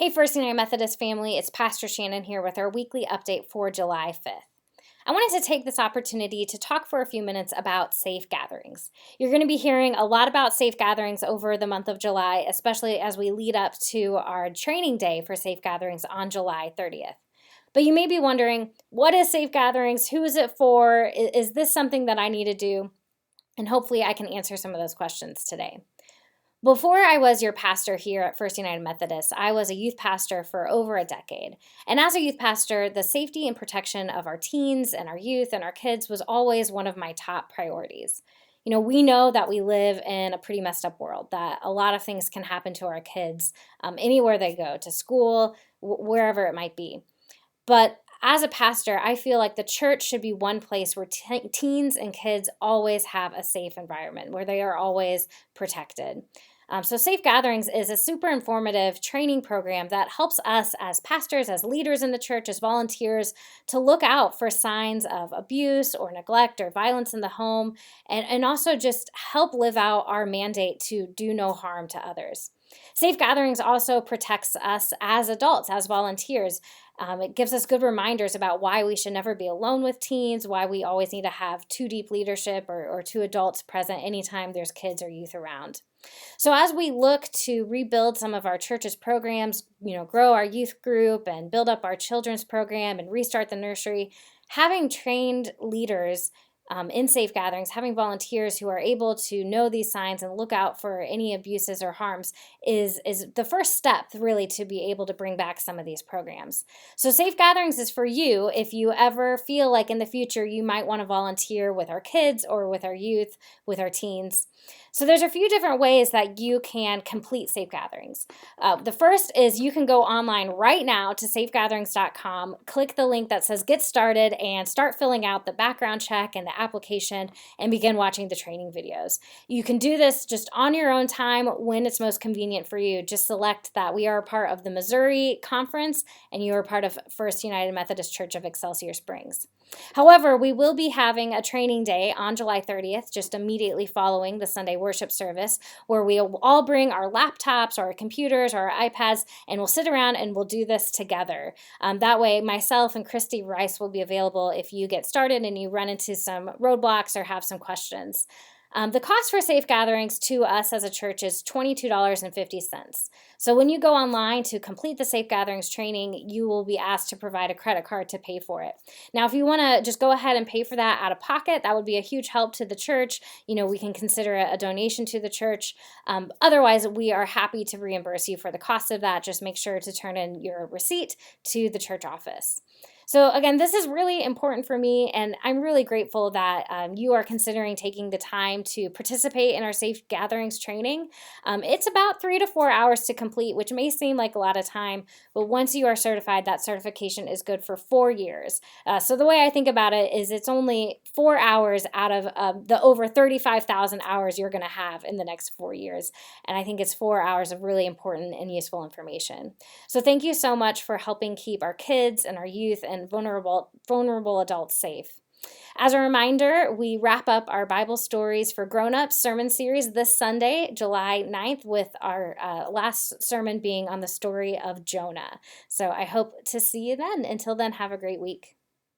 Hey, First United Methodist family, it's Pastor Shannon here with our weekly update for July 5th. I wanted to take this opportunity to talk for a few minutes about safe gatherings. You're going to be hearing a lot about safe gatherings over the month of July, especially as we lead up to our training day for safe gatherings on July 30th. But you may be wondering, what is safe gatherings? Who is it for? Is this something that I need to do? And hopefully I can answer some of those questions today. Before I was your pastor here at First United Methodist, I was a youth pastor for over a decade. And as a youth pastor, the safety and protection of our teens and our youth and our kids was always one of my top priorities. We know that we live in a pretty messed up world, that a lot of things can happen to our kids anywhere they go, to school, wherever it might be. But as a pastor, I feel like the church should be one place where teens and kids always have a safe environment, where they are always protected. So Safe Gatherings is a super informative training program that helps us as pastors, as leaders in the church, as volunteers to look out for signs of abuse or neglect or violence in the home, and also just help live out our mandate to do no harm to others. Safe Gatherings also protects us as adults, as volunteers. It gives us good reminders about why we should never be alone with teens, why we always need to have two deep leadership or two adults present anytime there's kids or youth around. So as we look to rebuild some of our church's programs, grow our youth group and build up our children's program and restart the nursery, having trained leaders in safe gatherings, having volunteers who are able to know these signs and look out for any abuses or harms is the first step really to be able to bring back some of these programs. So Safe Gatherings is for you if you ever feel like in the future you might want to volunteer with our kids or with our youth, with our teens. So there's a few different ways that you can complete Safe Gatherings. The first is you can go online right now to safegatherings.com, click the link that says Get Started, and start filling out the background check and the application and begin watching the training videos. You can do this just on your own time when it's most convenient for you. Just select that we are a part of the Missouri Conference and you are part of First United Methodist Church of Excelsior Springs. However, we will be having a training day on July 30th, just immediately following the Sunday worship service, where we'll all bring our laptops or our computers or our iPads, and we'll sit around and we'll do this together. That way, myself and Christy Rice will be available if you get started and you run into some roadblocks or have some questions. The cost for Safe Gatherings to us as a church is $22.50. So when you go online to complete the Safe Gatherings training, you will be asked to provide a credit card to pay for it. Now, if you want to just go ahead and pay for that out of pocket, that would be a huge help to the church. We can consider it a donation to the church. Otherwise, we are happy to reimburse you for the cost of that. Just make sure to turn in your receipt to the church office. So again, this is really important for me, and I'm really grateful that you are considering taking the time to participate in our Safe Gatherings training. It's about 3 to 4 hours to complete, which may seem like a lot of time, but once you are certified, that certification is good for 4 years. So the way I think about it is it's only 4 hours out of the over 35,000 hours you're going to have in the next 4 years. And I think it's 4 hours of really important and useful information. So thank you so much for helping keep our kids and our youth and vulnerable adults safe. As a reminder, we wrap up our Bible Stories for Grown-Ups sermon series this Sunday, July 9th, with our last sermon being on the story of Jonah. So I hope to see you then. Until then, have a great week.